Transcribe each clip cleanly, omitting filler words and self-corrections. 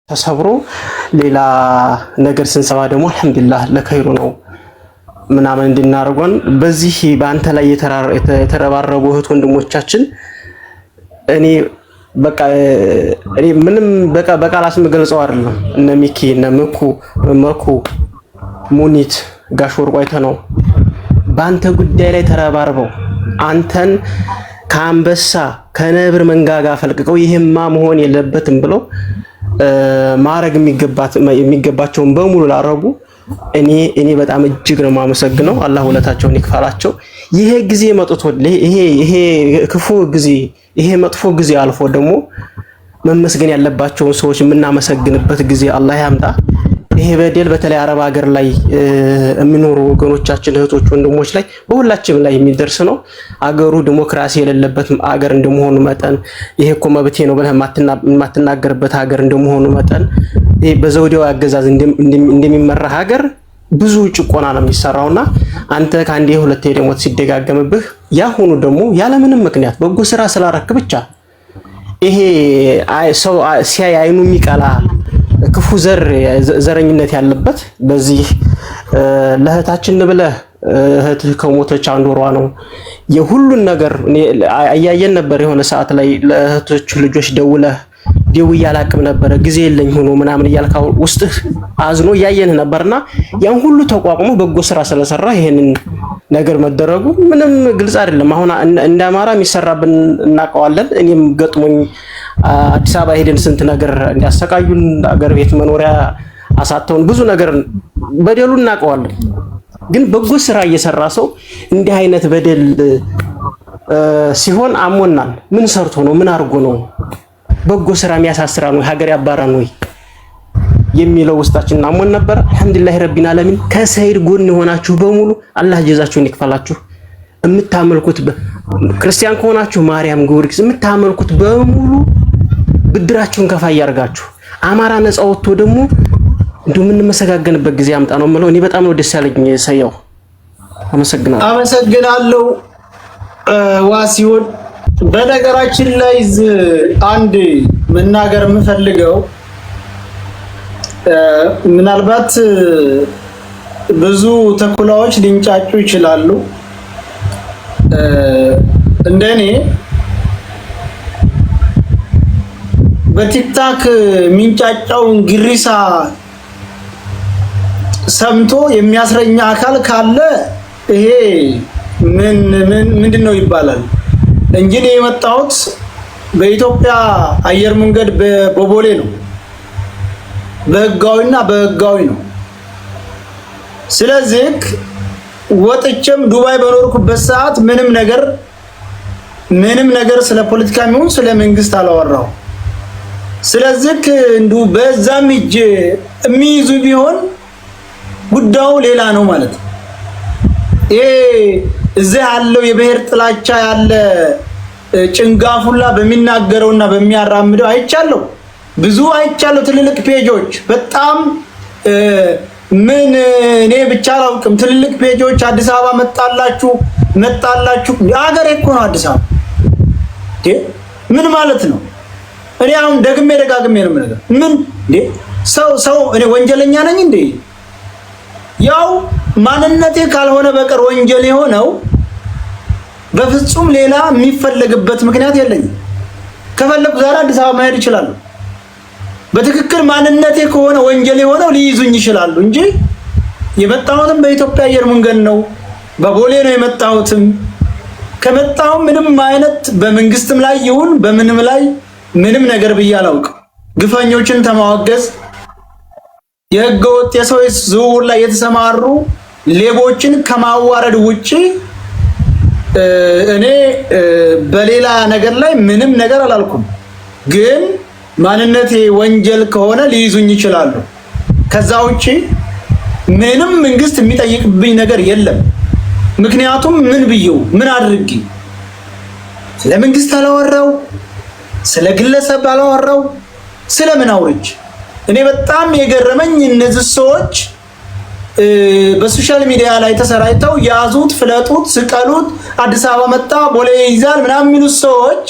ተሰብሮ ሌላ ነገር ስንሰባ ደግሞ አልሐምዱሊላህ ለኸይሩ ነው ምናምን እንድናርጎን በዚህ በአንተ ላይ የተረባረቡ እህት ወንድሞቻችን እኔ ምንም በቃላት መግለጸው አይደለም። እነ ሚኪ እነ መኩ ሙኒት ጋሽ ወርቋይተ ነው በአንተ ጉዳይ ላይ ተረባርበው አንተን ከአንበሳ ከነብር መንጋጋ ፈልቅቀው ይሄማ መሆን የለበትም ብለው ማረግ የሚገባቸውን በሙሉ ላረጉ እኔ በጣም እጅግ ነው ማመሰግነው። አላህ ወለታቸውን ይክፈላቸው። ይሄ ጊዜ መጥቶ ይሄ ክፉ ጊዜ ይሄ መጥፎ ጊዜ አልፎ ደግሞ መመስገን ያለባቸውን ሰዎች የምናመሰግንበት ጊዜ አላህ ያምጣ። ይሄ በደል በተለይ አረብ ሀገር ላይ የሚኖሩ ወገኖቻችን እህቶች ወንድሞች ላይ በሁላችንም ላይ የሚደርስ ነው። አገሩ ዲሞክራሲ የሌለበት አገር እንደመሆኑ መጠን ይሄ እኮ መብቴ ነው ብለህ የማትናገርበት ሀገር እንደመሆኑ መጠን ይሄ በዘውዲያው አገዛዝ እንደሚመራ ሀገር ብዙ ጭቆና ነው የሚሰራውና አንተ ከአንዴ ሁለቴ ደግሞ ሲደጋገምብህ ያሁኑ ደግሞ ያለምንም ምክንያት በጎ ስራ ስላረክ ብቻ ይሄ ሰው ሲያይ አይኑ የሚቀላ ክፉ ዘረኝነት ያለበት በዚህ ለእህታችን ብለህ እህትህ ከሞተች አንድ ወሯ ነው የሁሉን ነገር አያየን ነበር። የሆነ ሰዓት ላይ ለእህቶች ልጆች ደውዬ አላቅም ነበር ጊዜ የለኝ ሆኖ ምናምን እያልካው ውስጥህ አዝኖ ያየን ነበርና ያን ሁሉ ተቋቁሞ በጎ ስራ ስለሰራ ይሄንን ነገር መደረጉ ምንም ግልጽ አይደለም። አሁን እንደ አማራ የሚሰራብን እናቀዋለን። እኔም ገጥሞኝ አዲስ አበባ ሄደን ስንት ነገር እንዲያሰቃዩን አገር ቤት መኖሪያ አሳተውን ብዙ ነገር በደሉ እናቀዋለን። ግን በጎ ስራ እየሰራ ሰው እንዲህ አይነት በደል ሲሆን አሞናል። ምን ሰርቶ ነው? ምን አርጎ ነው? በጎ ስራ የሚያሳስራ ነው ሀገር ያባራን ወይ የሚለው ውስጣችን አሞን ነበር። አልሐምዱሊላህ ረቢና አለሚን ከሰይድ ጎን ሆናችሁ በሙሉ አላህ ጀዛችሁን ይክፈላችሁ። የምታመልኩት ክርስቲያን ከሆናችሁ ማርያም ጊዮርጊስ የምታመልኩት በሙሉ ብድራችሁን ከፋ ያርጋችሁ። አማራ ነፃ ወጥቶ ደግሞ የምንመሰጋገንበት ጊዜ አምጣ ነው የምለው። እኔ በጣም ነው ደስ ያለኝ። ሰየው አመሰግናለሁ ዋሲውን። በነገራችን ላይ አንድ መናገር የምፈልገው ምናልባት ብዙ ተኩላዎች ሊንጫጩ ይችላሉ። እንደኔ በቲክታክ ሚንጫጫውን ግሪሳ ሰምቶ የሚያስረኛ አካል ካለ ይሄ ምንድነው ይባላል እንጂ ነው የመጣሁት በኢትዮጵያ አየር መንገድ በቦሌ ነው። በህጋዊ ነው። ስለዚህ ወጥቼም ዱባይ በኖርኩበት ሰዓት ምንም ነገር ስለ ፖለቲካ የሚሆን ስለ መንግስት አላወራው። ስለዚህ እንዱ በዛም እጅ የሚይዙ ቢሆን ጉዳዩ ሌላ ነው ማለት ነው። እዚህ ያለው የብሔር ጥላቻ ያለ ጭንጋፉላ በሚናገረውና በሚያራምደው አይቻለው። ብዙ አይቻለው። ትልልቅ ፔጆች በጣም እኔ ብቻ አላውቅም። ትልልቅ ፔጆች አዲስ አበባ መጣላችሁ ሀገር እኮ ነው አዲስ አበባ። ምን ማለት ነው? እኔ አሁን ደጋግሜ ነው ነገር ምን ሰው እኔ ወንጀለኛ ነኝ እንዴ? ያው ማንነቴ ካልሆነ በቀር ወንጀል የሆነው በፍጹም ሌላ የሚፈለግበት ምክንያት የለኝም። ከፈለኩ ዛሬ አዲስ አበባ መሄድ ይችላል። በትክክል ማንነቴ ከሆነ ወንጀል የሆነው ሊይዙኝ ይችላሉ እንጂ የመጣሁትም በኢትዮጵያ አየር መንገድ ነው። በቦሌ ነው የመጣሁትም። ከመጣሁ ምንም አይነት በመንግስትም ላይ ይሁን በምንም ላይ ምንም ነገር ብዬ አላውቅም። ግፈኞችን ተማወገዝ የህገወጥ የሰው ዝውውር ላይ የተሰማሩ ሌቦችን ከማዋረድ ውጪ እኔ በሌላ ነገር ላይ ምንም ነገር አላልኩም። ግን ማንነቴ ወንጀል ከሆነ ሊይዙኝ ይችላሉ። ከዛ ውጪ ምንም መንግስት የሚጠይቅብኝ ነገር የለም። ምክንያቱም ምን አድርጊ ስለ መንግስት አላወራው፣ ስለ ግለሰብ አላወራው፣ ስለምን አውርጅ። እኔ በጣም የገረመኝ እነዚህ ሰዎች በሶሻል ሚዲያ ላይ ተሰራይተው ያዙት፣ ፍለጡት፣ ስቀሉት፣ አዲስ አበባ መጣ ቦሌ ይዛል ምናምን የሚሉት ሰዎች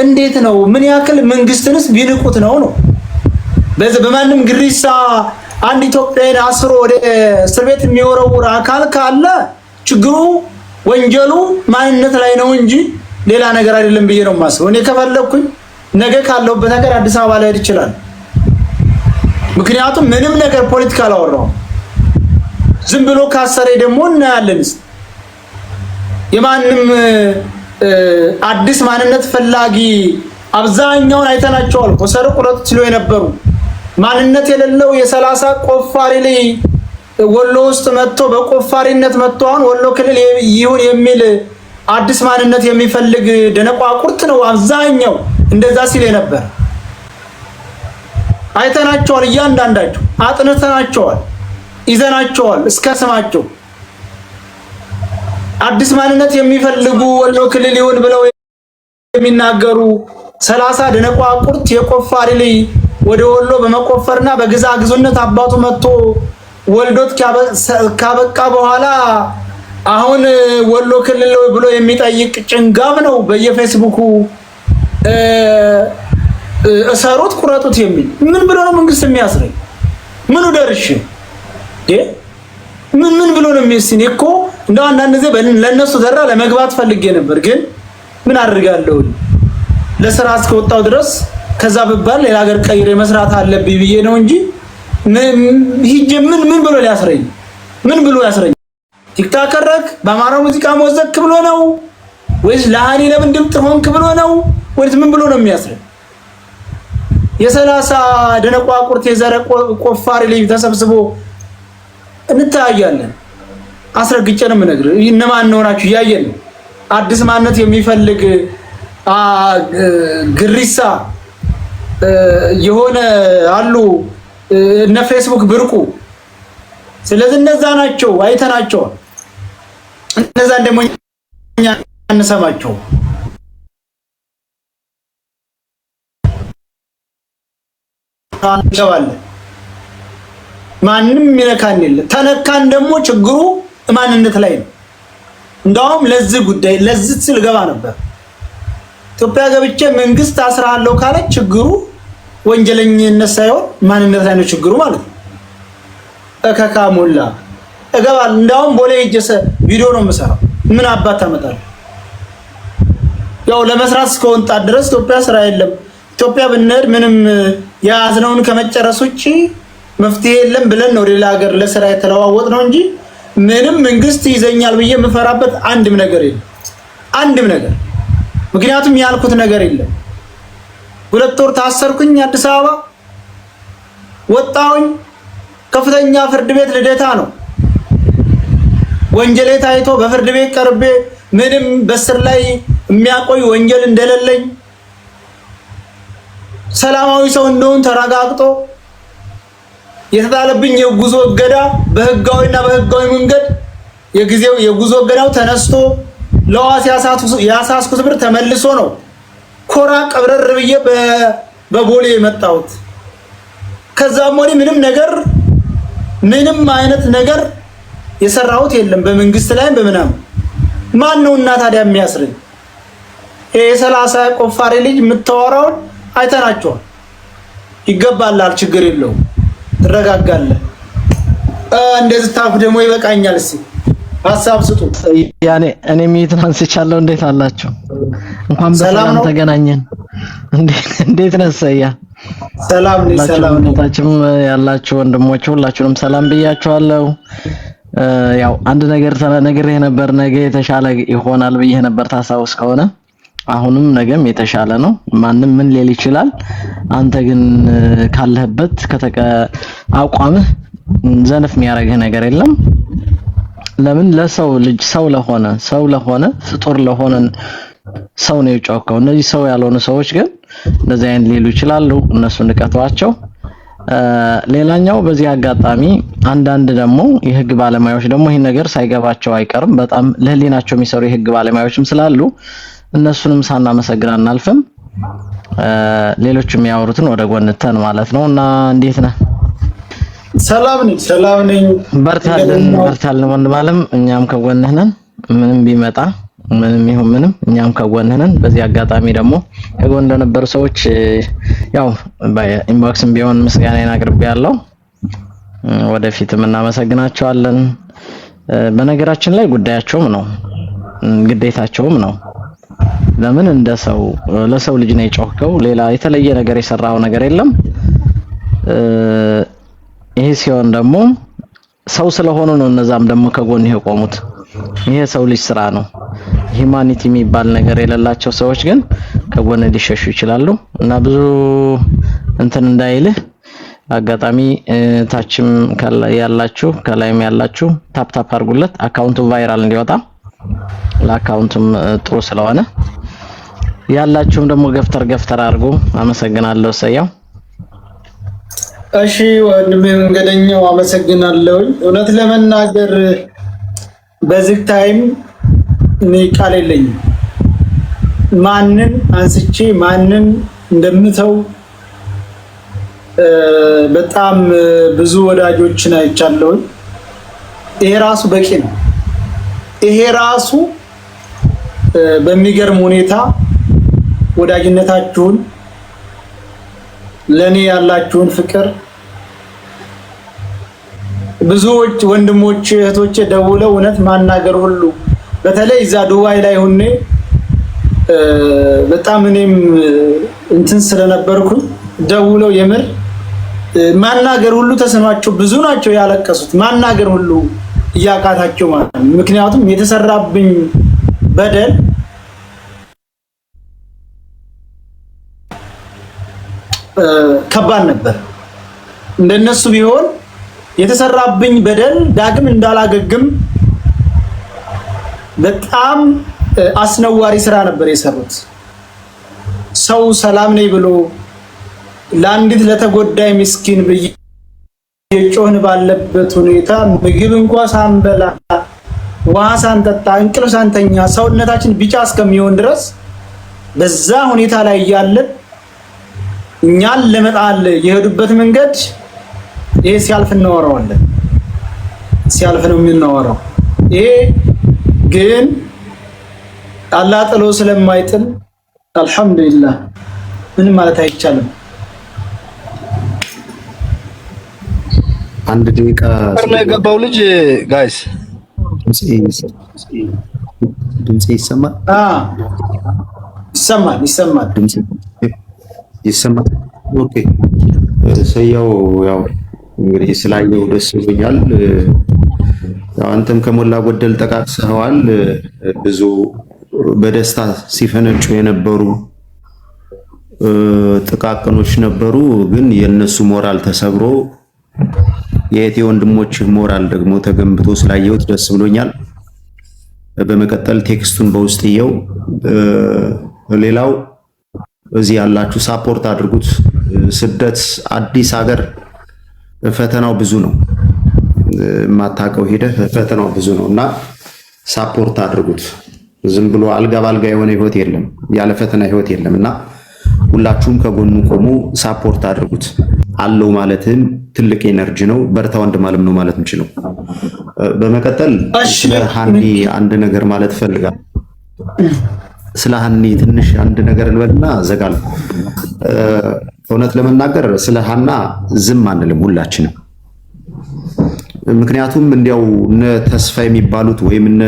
እንዴት ነው? ምን ያክል መንግስትንስ ቢንቁት ነው? በማንም ግሪሳ አንድ ኢትዮጵያን አስሮ ወደ እስር ቤት የሚወረውር አካል ካለ ችግሩ ወንጀሉ ማንነት ላይ ነው እንጂ ሌላ ነገር አይደለም ብዬ ነው የማስበው። እኔ ከፈለኩኝ ነገ ካለውበት ሀገር አዲስ አበባ ላይ ይችላል። ምክንያቱም ምንም ነገር ፖለቲካ አላወራው። ዝም ብሎ ካሰረ ደግሞ እናያለንስ የማንም አዲስ ማንነት ፈላጊ አብዛኛውን አይተናቸዋል። ወሰረ ቁረጥ ሲሉ የነበሩ ማንነት የሌለው የ30 ቆፋሪ ላይ ወሎ ውስጥ መጥቶ በቆፋሪነት መጥቶ አሁን ወሎ ክልል ይሁን የሚል አዲስ ማንነት የሚፈልግ ደነቋቁርት ነው አብዛኛው እንደዛ ሲል ነበር። አይተናቸዋል። እያንዳንዳቸው አጥንተናቸዋል፣ ይዘናቸዋል እስከ ስማቸው። አዲስ ማንነት የሚፈልጉ ወሎ ክልል ይሁን ብለው የሚናገሩ 30 ደነቋቁርት የቆፋሪ ላይ ወደ ወሎ በመቆፈርና በግዛግዙነት አባቱ መጥቶ ወልዶት ካበቃ በኋላ አሁን ወሎ ክልል ብሎ የሚጠይቅ ጭንጋም ነው በየፌስቡኩ እሰሩት ቁረጡት የሚል ምን ብሎ ነው መንግስት የሚያስረኝ? ምኑ ደርሽ ምን ብሎ ነው የሚስኝ? እኮ እንደው አንዳንድ ጊዜ ለነሱ ዘራ ለመግባት ፈልጌ ነበር፣ ግን ምን አድርጋለሁ ለስራ እስከወጣው ድረስ ከዛ በባል ሌላ ሀገር ቀይሬ መስራት አለብኝ ብዬ ነው እንጂ ምን ብሎ ሊያስረኝ? ምን ብሎ ያስረኝ? ቲክታክ ከረክ በአማራ ሙዚቃ ሞዘክ ብሎ ነው ወይስ ለሃኒ ለምን ድምጥ ሆንክ ብሎ ነው ወይስ ምን ብሎ ነው የሚያስረኝ? የ30 ደነቋቁርት የዘረ ቆፋሪ ላይ ተሰብስቦ እንታያለን። አስረግጬ ነው የምነግርህ እነማን ነው ናችሁ ያየን። አዲስ ማንነት የሚፈልግ ግሪሳ የሆነ አሉ እነ ፌስቡክ ብርቁ። ስለዚህ እነዛ ናቸው አይተናቸው። እነዛ ደግሞ እኛ አንሰማቸው። ማንም የሚነካን የለም። ተነካን ደግሞ ችግሩ ማንነት ላይ ነው። እንደውም ለዚህ ጉዳይ ለዚህ ስል ገባ ነበር። ኢትዮጵያ ገብቼ መንግስት አስራለሁ ካለ ችግሩ ወንጀለኝነት ሳይሆን ማንነት ላይ ነው ችግሩ ማለት ነው። እከካ ሞላ እገባለሁ። እንደውም ቦሌ ሄጄ ቪዲዮ ነው የምሰራው። ምን አባት ታመጣለህ? ያው ለመስራት እስከወጣ ድረስ ኢትዮጵያ ስራ የለም። ኢትዮጵያ ብንሄድ ምንም ያዝነውን ከመጨረስ ውጪ መፍትሄ የለም ብለን ነው ሌላ ሀገር ለስራ የተለዋወጥ ነው እንጂ ምንም መንግስት ይዘኛል ብዬ የምፈራበት አንድም ነገር የለም። አንድም ነገር ምክንያቱም ያልኩት ነገር የለም። 2 ወር ታሰርኩኝ አዲስ አበባ ወጣሁኝ። ከፍተኛ ፍርድ ቤት ልደታ ነው ወንጀሌ ታይቶ በፍርድ ቤት ቀርቤ ምንም በስር ላይ የሚያቆይ ወንጀል እንደሌለኝ ሰላማዊ ሰው እንደሆን ተረጋግጦ የተጣለብኝ የጉዞ እገዳ በህጋዊና በህጋዊ መንገድ የጊዜው የጉዞ እገዳው ተነስቶ ለዋስ ያሳስኩት ብር ተመልሶ ነው ኮራ ቀብረር ብዬ በቦሌ የመጣሁት። ከዛም ወዲህ ምንም አይነት ነገር የሰራሁት የለም በመንግስት ላይ በምናምን። ማን ነውና ታዲያ የሚያስረኝ? ይሄ 30 ቆፋሪ ልጅ የምታወራውን አይተናቸዋል። ይገባላል፣ ችግር የለውም፣ ትረጋጋለህ። እንደዚህ ታፍ ደግሞ ይበቃኛል። እስኪ ሀሳብ ስጡ። ያኔ እኔ ሚት አንስቻለሁ። እንዴት አላችሁ? እንኳን በሰላም ተገናኘን። እንዴት ነህ ሰያ? ሰላም ነኝ። ሰላም ነታችሁም ያላችሁ ወንድሞች ሁላችሁንም ሰላም ብያችኋለሁ። ያው አንድ ነገር ተነግሬህ ነበር፣ ነገ የተሻለ ይሆናል ብዬ ነበር። ታሳውስ ከሆነ አሁንም ነገም የተሻለ ነው። ማንም ምን ሊል ይችላል። አንተ ግን ካለህበት አቋምህ ዘነፍ የሚያረግህ ነገር የለም። ለምን ለሰው ልጅ ሰው ለሆነ ፍጡር ለሆነ ሰው ነው የጮኸው። እነዚህ ሰው ያልሆኑ ሰዎች ግን እንደዚህ አይነት ሊሉ ይችላሉ። እነሱን ንቀቷቸው። ሌላኛው በዚህ አጋጣሚ አንዳንድ ደግሞ የህግ ባለሙያዎች ደግሞ ይሄን ነገር ሳይገባቸው አይቀርም። በጣም ለህሊናቸው የሚሰሩ የህግ ባለሙያዎችም ስላሉ እነሱንም ሳናመሰግን አናልፍም። ሌሎችም የሚያወሩትን ወደ ጎንተን ማለት ነውና እንዴት ነህ? ሰላም ነኝ። በርታልን ወንድም አለም፣ እኛም ከጎንህ ነን። ምንም ቢመጣ ምንም ይሁን ምንም እኛም ከጎንህ ነን። በዚህ አጋጣሚ ደግሞ ከጎን ለነበሩ ሰዎች ያው በኢንቦክስም ቢሆን ምስጋናዬን አቅርቤያለሁ። ወደፊትም እናመሰግናቸዋለን። በነገራችን ላይ ጉዳያቸውም ነው ግዴታቸውም ነው። ለምን እንደ ሰው ለሰው ልጅ ነው የጮህከው። ሌላ የተለየ ነገር የሰራው ነገር የለም። ይሄ ሲሆን ደግሞ ሰው ስለሆኑ ነው እነዛም ደግሞ ከጎን የቆሙት። ይሄ ሰው ልጅ ስራ ነው። ሂዩማኒቲ የሚባል ነገር የሌላቸው ሰዎች ግን ከጎን ሊሸሹ ይችላሉ እና ብዙ እንትን እንዳይልህ አጋጣሚ ታችም ያላችሁ ከላይም ያላችሁ ታፕ ታፕ አድርጉለት አካውንቱ ቫይራል እንዲወጣ ለአካውንቱም ጥሩ ስለሆነ ያላችሁም ደግሞ ገፍተር አድርጉ። አመሰግናለሁ። ሰያው እሺ ወንድሜ መንገደኛው አመሰግናለሁ። እውነት ለመናገር በዚህ ታይም እኔ ቃል የለኝም። ማንን አንስቼ ማንን እንደምተው በጣም ብዙ ወዳጆችን አይቻለሁ። ይሄ ራሱ በቂ ነው። ይሄ ራሱ በሚገርም ሁኔታ ወዳጅነታችሁን ለኔ ያላችሁን ፍቅር ብዙዎች ወንድሞች እህቶች ደውለው እውነት ማናገር ሁሉ በተለይ እዛ ዱባይ ላይ ሆኜ በጣም እኔም እንትን ስለነበርኩኝ ደውለው የምር ማናገር ሁሉ ተሰማቸው። ብዙ ናቸው ያለቀሱት ማናገር ሁሉ እያቃታቸው ማለት ነው። ምክንያቱም የተሰራብኝ በደል ከባድ ነበር። እንደነሱ ቢሆን የተሰራብኝ በደል ዳግም እንዳላገግም በጣም አስነዋሪ ስራ ነበር የሰሩት። ሰው ሰላም ነኝ ብሎ ለአንዲት ለተጎዳይ ምስኪን በየጮህን ባለበት ሁኔታ ምግብ እንኳን ሳንበላ ውሃ ሳንጠጣ እንቅልፍ ሳንተኛ ሰውነታችን ቢጫ እስከሚሆን ድረስ በዛ ሁኔታ ላይ ያለን እኛን ለመጣል የሄዱበት መንገድ ይሄ ሲያልፍ እናወራዋለን። ሲያልፍ ነው የምናወራው። ይሄ ግን አላህ ጥሎ ስለማይጥል አልሐምዱሊላህ ምንም ማለት አይቻልም። አንድ ደቂቃ የገባው ልጅ ጋይስ ድምጽ ይሰማል? ይሰማል። ድምጽ ይሰማል። ኦኬ ሰያው ያው እንግዲህ ስላየው ደስ ብሎኛል። ያው አንተም ከሞላ ጎደል ጠቃቅሰዋል። ብዙ በደስታ ሲፈነጩ የነበሩ ጥቃቅኖች ነበሩ፣ ግን የነሱ ሞራል ተሰብሮ የእህቴ ወንድሞች ሞራል ደግሞ ተገንብቶ ስላየሁት ደስ ብሎኛል። በመቀጠል ቴክስቱን በውስጥ ይየው። ሌላው እዚህ ያላችሁ ሳፖርት አድርጉት። ስደት አዲስ ሀገር ፈተናው ብዙ ነው። ማታቀው ሄደህ ፈተናው ብዙ ነው እና ሳፖርት አድርጉት። ዝም ብሎ አልጋ ባልጋ የሆነ ህይወት የለም፣ ያለ ፈተና ህይወት የለም እና ሁላችሁም ከጎኑ ቆሙ፣ ሳፖርት አድርጉት። አለው ማለትም ትልቅ ኤነርጂ ነው። በርታ ወንድም አለም ነው ማለት እንችላለን። በመቀጠል ስለ ሀኒ አንድ ነገር ማለት ፈልጋለሁ። ስለ ሀኒ ትንሽ አንድ ነገር ልበልና ዘጋል። እውነት ለመናገር ስለ ሀና ዝም አንልም ሁላችንም። ምክንያቱም እንዲያው እነ ተስፋ የሚባሉት ወይም እነ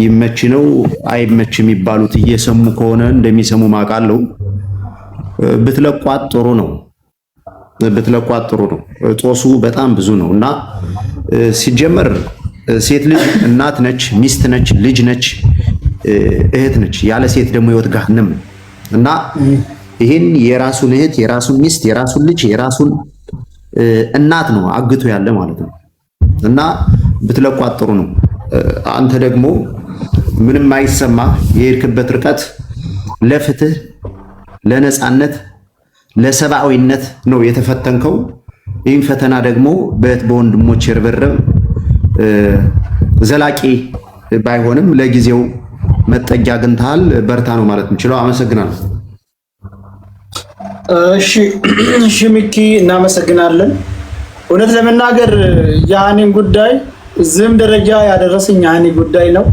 ይመች ነው አይመች የሚባሉት እየሰሙ ከሆነ እንደሚሰሙ ማቃለው። ብትለቋት ጥሩ ነው። ጦሱ በጣም ብዙ ነው እና ሲጀመር ሴት ልጅ እናት ነች፣ ሚስት ነች፣ ልጅ ነች፣ እህት ነች። ያለ ሴት ደግሞ ህይወት ገሃነም እና ይሄን የራሱን እህት፣ የራሱን ሚስት፣ የራሱን ልጅ፣ የራሱን እናት ነው አግቶ ያለ ማለት ነው እና ብትለቋት ጥሩ ነው። አንተ ደግሞ ምንም አይሰማ የሄድክበት ርቀት ለፍትህ፣ ለነጻነት፣ ለሰብአዊነት ነው የተፈተንከው። ይህን ፈተና ደግሞ በእህት በወንድሞች ርብርብ ዘላቂ ባይሆንም ለጊዜው መጠጊያ አግኝተሃል። በርታ ነው ማለት እንችለው። አመሰግናለሁ። እሺ ሚኪ እናመሰግናለን። እውነት ለመናገር የሀኒን ጉዳይ እዚህም ደረጃ ያደረሰኝ የሀኒ ጉዳይ ነው።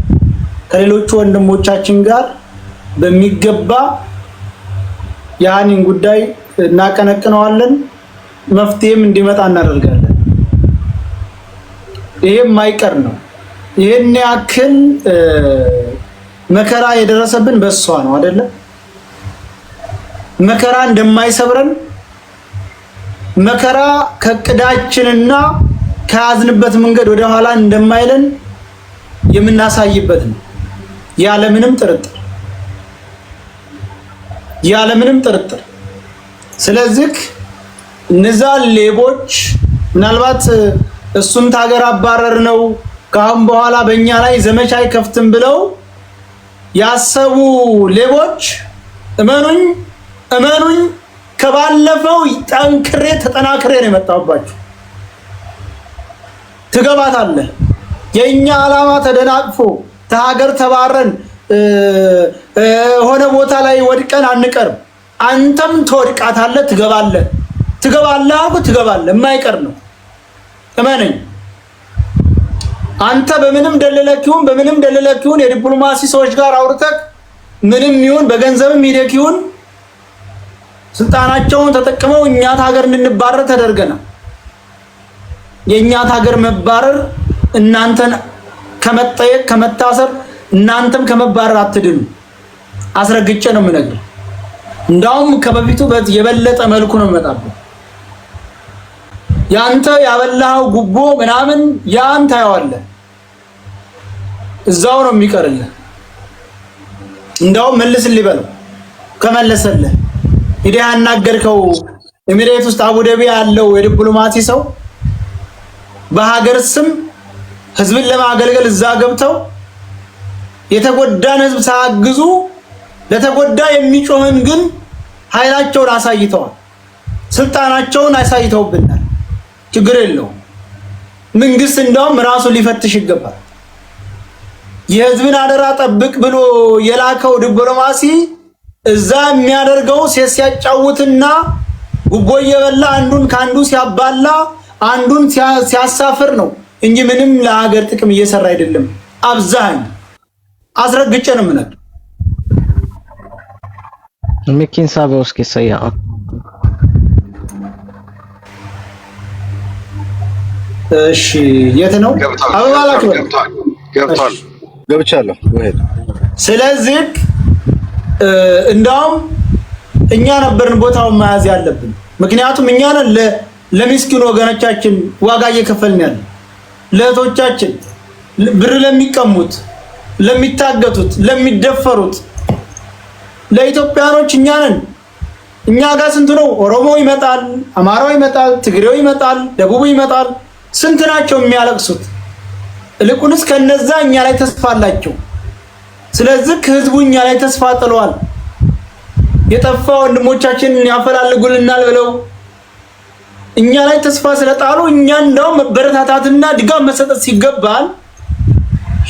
ከሌሎቹ ወንድሞቻችን ጋር በሚገባ ያንን ጉዳይ እናቀነቅነዋለን፣ መፍትሄም እንዲመጣ እናደርጋለን። ይሄም ማይቀር ነው። ይሄን ያክል መከራ የደረሰብን በሷ ነው አይደለ? መከራ እንደማይሰብረን መከራ ከቅዳችንና ከያዝንበት መንገድ ወደ ኋላ እንደማይለን የምናሳይበት ነው ያለምንም ጥርጥር። ስለዚህ እነዛ ሌቦች ምናልባት እሱን ታገር አባረር ነው ካሁን በኋላ በእኛ ላይ ዘመቻ አይከፍትም ብለው ያሰቡ ሌቦች እመኑኝ ከባለፈው ጠንክሬ ተጠናክሬ ነው የመጣሁባችሁ። ትገባታለህ። የኛ ዓላማ ተደናቅፎ ተሀገር ተባረን ሆነ ቦታ ላይ ወድቀን አንቀርም። አንተም ትወድቃታለህ፣ ትገባለህ የማይቀር ነው። እመነኝ። አንተ በምንም ደለለኪውን የዲፕሎማሲ ሰዎች ጋር አውርተህ ምንም ይሁን በገንዘብም ሂደክ ይሁን ስልጣናቸውን ተጠቅመው እኛት ሀገር እንድንባረር ተደርገናል። የእኛት ሀገር መባረር እናንተን ከመጠየቅ ከመታሰር እናንተም ከመባረር አትድኑ። አስረግጬ ነው የምነግርህ። እንዳውም ከበፊቱ የበለጠ መልኩ ነው የምመጣብህ። ያንተ ያበላው ጉቦ ምናምን ያንተ ያዋለህ እዛው ነው የሚቀርልህ። እንዳውም መልስልኝ በለው። ከመለሰልህ ሂደህ ያናገርከው ኤሚሬት ውስጥ አቡዳቢ ያለው የዲፕሎማሲ ሰው በሀገር ስም ህዝብን ለማገልገል እዛ ገብተው የተጎዳን ህዝብ ሳያግዙ ለተጎዳ የሚጮህን ግን ኃይላቸውን አሳይተዋል፣ ስልጣናቸውን አሳይተውብናል። ችግር የለውም። መንግስት እንደውም ራሱ ሊፈትሽ ይገባል። የህዝብን አደራ ጠብቅ ብሎ የላከው ዲፕሎማሲ እዛ የሚያደርገው ሲያጫውትና ጉቦ እየበላ አንዱን ካንዱ ሲያባላ አንዱን ሲያሳፍር ነው እንጂ ምንም ለሀገር ጥቅም እየሰራ አይደለም። አብዛኛው አስረግጬ ነው የምነግርህ። ሚኪን ሳበው እስኪ ሰያ እሺ፣ የት ነው አበባላችሁ? ገብቻለሁ። ስለዚህ እንዳውም እኛ ነበርን ቦታውን መያዝ ያለብን። ምክንያቱም እኛ ነን ለሚስኪን ወገኖቻችን ዋጋ እየከፈልን ያለ፣ ለእህቶቻችን ብር ለሚቀሙት፣ ለሚታገቱት፣ ለሚደፈሩት ለኢትዮጵያኖች እኛ ነን። እኛ ጋር ስንት ነው? ኦሮሞ ይመጣል፣ አማራው ይመጣል፣ ትግሬው ይመጣል፣ ደቡቡ ይመጣል። ስንት ናቸው የሚያለቅሱት? እልቁንስ ከነዛ እኛ ላይ ተስፋ አላቸው። ስለዚህ ህዝቡ እኛ ላይ ተስፋ ጥለዋል። የጠፋ ወንድሞቻችንን ያፈላልጉልናል ብለው እኛ ላይ ተስፋ ስለጣሉ እኛ እንደው መበረታታትና ድጋፍ መሰጠት ሲገባል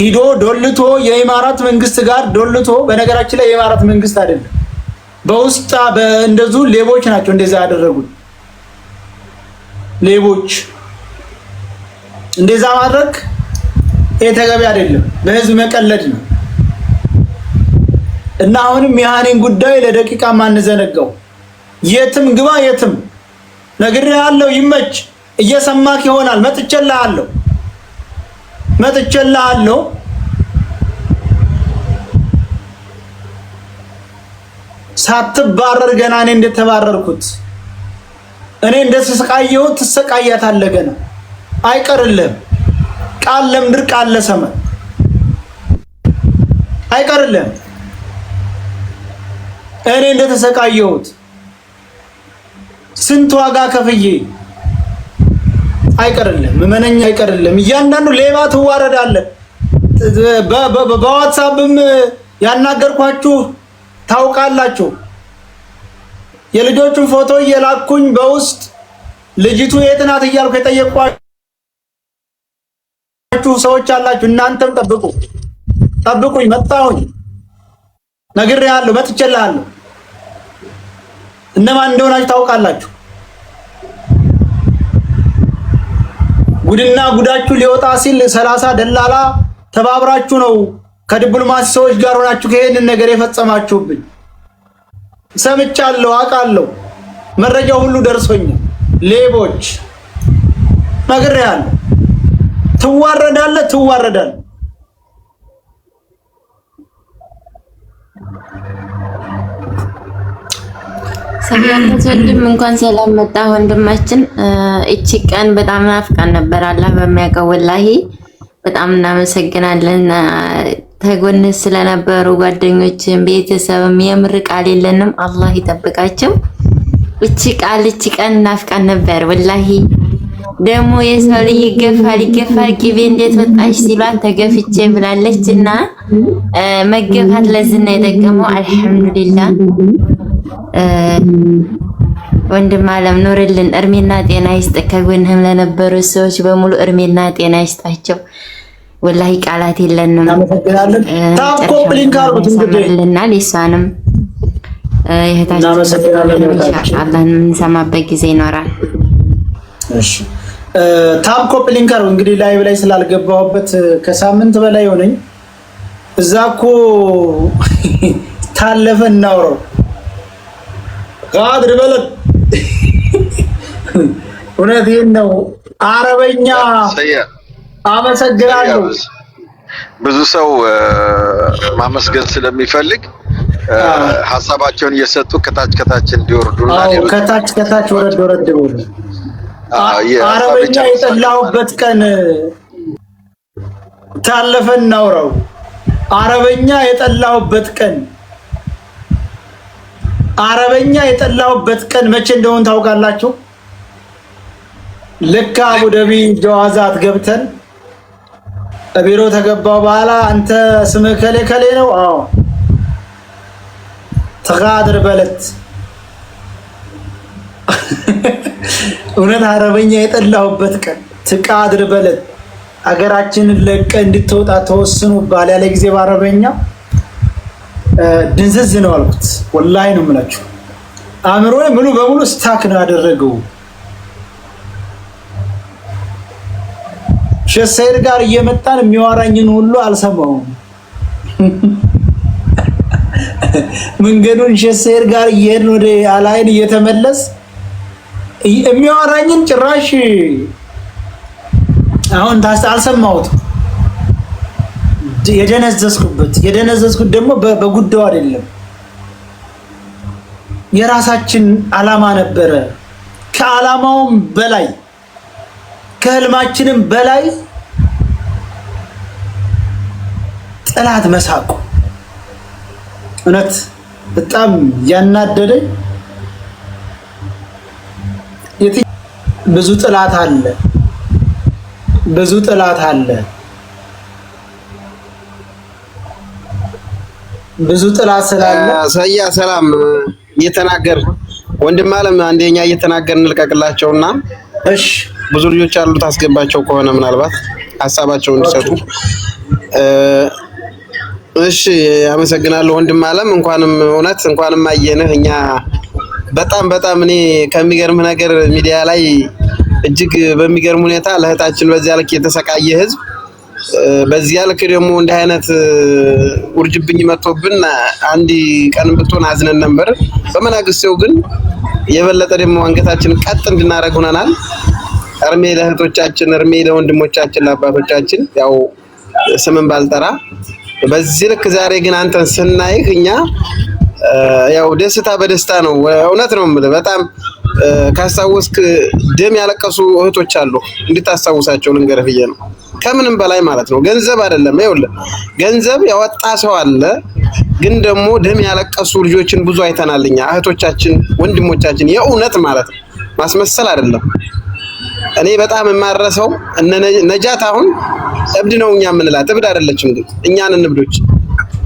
ሂዶ ዶልቶ የኢማራት መንግስት ጋር ዶልቶ። በነገራችን ላይ የኢማራት መንግስት አይደለም፣ በውስጣ እንደዙ ሌቦች ናቸው እንደዛ ያደረጉት። ሌቦች እንደዛ ማድረግ ተገቢ አይደለም፣ በህዝብ መቀለድ ነው። እና አሁንም የሃኒን ጉዳይ ለደቂቃ ማንዘነጋው። የትም ግባ የትም ነግሬሃለሁ። ይመች እየሰማክ ይሆናል። መጥቼልሃለሁ። ሳትባረር ገና እኔ እንደተባረርኩት እኔ እንደተሰቃየሁት ትሰቃያታለህ። ገና አይቀርልህም። ቃል ለምድር ቃል ለሰማይ አይቀርልህም። እኔ እንደተሰቃየሁት ስንት ዋጋ ከፍዬ አይቀርልህም። መመነኛ አይቀርልህም። እያንዳንዱ ሌባ ትዋረዳለህ። በዋትስአፕም ያናገርኳችሁ ታውቃላችሁ። የልጆቹን ፎቶ እየላኩኝ በውስጥ ልጅቱ የት ናት እያልኩ የጠየቅኳችሁ ሰዎች አላችሁ። እናንተም ጠብቁኝ። መጣሁኝ፣ ነግሬሃለሁ፣ መጥቼልሃለሁ። እነማን እንደሆናችሁ ታውቃላችሁ። ጉድና ጉዳችሁ ሊወጣ ሲል 30 ደላላ ተባብራችሁ ነው ከዲፕሎማሲ ሰዎች ጋር ሆናችሁ ይሄንን ነገር የፈጸማችሁብኝ ሰምቻለሁ፣ አውቃለሁ፣ መረጃው ሁሉ ደርሶኛል። ሌቦች ነግሬሃለሁ። ትዋረዳለህ። ሰላም ወንድም እንኳን ሰላም መጣ ወንድማችን። እቺ ቀን በጣም ናፍቃን ነበር። አላህ በሚያውቀው ወላሂ በጣም እናመሰግናለን። ተጎን ስለነበሩ ጓደኞችን ቤተሰብም የምር ቃል የለንም። አላህ ይጠብቃቸው። እቺ ቀን ናፍቃን ነበር ወላሂ። ደግሞ የሰው ልጅ ይገፋል ቅቤ እንዴት ወጣሽ ሲሏት ተገፍቼ ብላለች እና መገፋት ለዝና የጠቀመው አልሐምዱሊላህ። ወንድም አለም ኑርልን፣ እርሜና ጤና ይስጥ። ከጎንህም ለነበሩ ሰዎች በሙሉ እርሜና ጤና ይስጣቸው። ወላሂ ቃላት የለንም። ታቆብልናል ይሷንም ይሄታችን ኢንሻአላህ የምንሰማበት ጊዜ ይኖራል። እሺ ታም ኮፕሊንከር እንግዲህ ላይቭ ላይ ስላልገባሁበት ከሳምንት በላይ ሆነኝ። እዛኮ ታለፈ እናውረው ጋድር በለት እውነቴን ነው። አረበኛ አመሰግናለሁ። ብዙ ሰው ማመስገን ስለሚፈልግ ሐሳባቸውን እየሰጡ ከታች እንዲወርዱና ከታች ወረድ ብሎ አረበኛ የጠላሁበት ቀን ታለፈ እናውራው። አረበኛ የጠላሁበት ቀን መቼ እንደሆነ ታውቃላችሁ? ልክ አቡዳቢ ጀዋዛት ገብተን ቢሮ ተገባው በኋላ አንተ ስምህ ከሌ ነው? አዎ ተጋድር በለት እውነት አረበኛ የጠላሁበት ቀን ተቃድር በለት አገራችንን ለቀ እንድትወጣ ተወስኑ ባለ ያለ ጊዜ በአረበኛ ድንዝዝ ነው አልኩት። ወላሂ ነው የምላችሁ። አእምሮዬ ሙሉ በሙሉ ስታክ ነው ያደረገው። ሸሰይር ጋር እየመጣን የሚዋራኝን ሁሉ አልሰማውም። መንገዱን ሸሰይር ጋር እየሄድን ወደ አላይን እየተመለስ የሚዋራኝን ጭራሽ አሁን አልሰማሁት። የደነዘዝኩት ደግሞ በጉዳዩ አይደለም። የራሳችን አላማ ነበረ። ከአላማውም በላይ ከህልማችንም በላይ ጠላት መሳቁ እውነት በጣም ያናደደኝ። ብዙ ጠላት አለ። ብዙ ጥላት ስላለ ሰያ ሰላም እየተናገር ወንድም አለም አንደኛ እየተናገር እንልቀቅላቸውና እሺ ብዙ ልጆች አሉ ታስገባቸው ከሆነ ምናልባት ሐሳባቸውን እንዲሰጡ። እሺ አመሰግናለሁ ወንድም አለም። እንኳንም አየነህ። እኛ በጣም እኔ ከሚገርም ነገር ሚዲያ ላይ እጅግ በሚገርም ሁኔታ ለህታችን በዚያ ልክ የተሰቃየ ህዝብ በዚያ ልክ ደግሞ እንደ አይነት ውርጅብኝ መጥቶብን አንድ ቀን ብትሆን አዝነን ነበር። በመናገስው ግን የበለጠ ደግሞ አንገታችን ቀጥ እንድናረግ ሆነናል። እርሜ ለህቶቻችን፣ እርሜ ለወንድሞቻችን፣ ለአባቶቻችን ያው ስምን ባልጠራ በዚህ ልክ ዛሬ ግን አንተን ስናይህ እኛ ያው ደስታ በደስታ ነው። እውነት ነው የምልህ በጣም ካስታወስክ ደም ያለቀሱ እህቶች አሉ። እንድታስታውሳቸው ልንገርህ ብዬ ነው። ከምንም በላይ ማለት ነው ገንዘብ አይደለም። ይኸውልህ ገንዘብ ያወጣ ሰው አለ፣ ግን ደግሞ ደም ያለቀሱ ልጆችን ብዙ አይተናልኛ። እህቶቻችን፣ ወንድሞቻችን የእውነት ማለት ነው ማስመሰል አይደለም። እኔ በጣም የማረሰው ነጃት አሁን እብድ ነው እኛ የምንላት እብድ አይደለችም፣ ግን እኛን እንብዶች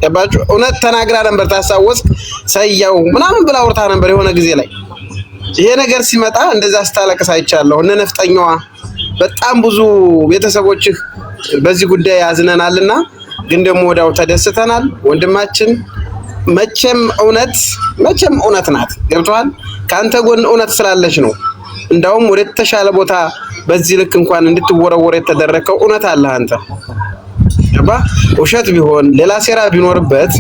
ገባችሁ? እውነት ተናግራ ነበር። ታስታወስክ? ሰያው ምናምን ብላ አውርታ ነበር የሆነ ጊዜ ላይ። ይሄ ነገር ሲመጣ እንደዛ ስታለቅስ አይቻለሁ። እነ ነፍጠኛዋ በጣም ብዙ ቤተሰቦችህ በዚህ ጉዳይ ያዝነናልና ግን ደግሞ ወዳው ተደስተናል። ወንድማችን መቼም እውነት ናት። ገብቶሃል? ካንተ ጎን እውነት ስላለች ነው እንዳውም ወደ ተሻለ ቦታ በዚህ ልክ እንኳን እንድትወረወር የተደረከው። እውነት አለ አንተ ገባ ውሸት ቢሆን ሌላ ሴራ ቢኖርበት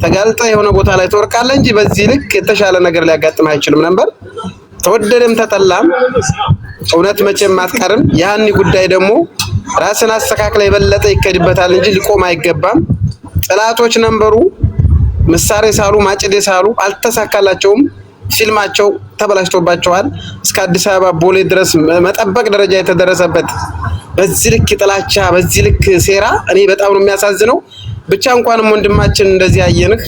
ተጋልጣ የሆነ ቦታ ላይ ተወርቃለህ እንጂ በዚህ ልክ የተሻለ ነገር ሊያጋጥም አይችልም ነበር። ተወደደም ተጠላም እውነት መቼም አትቀርም። ያን ጉዳይ ደግሞ ራስን አስተካክለ የበለጠ ይከድበታል እንጂ ሊቆም አይገባም። ጥላቶች ነበሩ፣ ምሳሌ ሳሉ ማጭዴ ሳሉ አልተሳካላቸውም። ፊልማቸው ተበላሽቶባቸዋል። እስከ አዲስ አበባ ቦሌ ድረስ መጠበቅ ደረጃ የተደረሰበት በዚህ ልክ ጥላቻ፣ በዚህ ልክ ሴራ እኔ በጣም ነው የሚያሳዝነው። ብቻ እንኳንም ወንድማችን እንደዚህ ያየንህ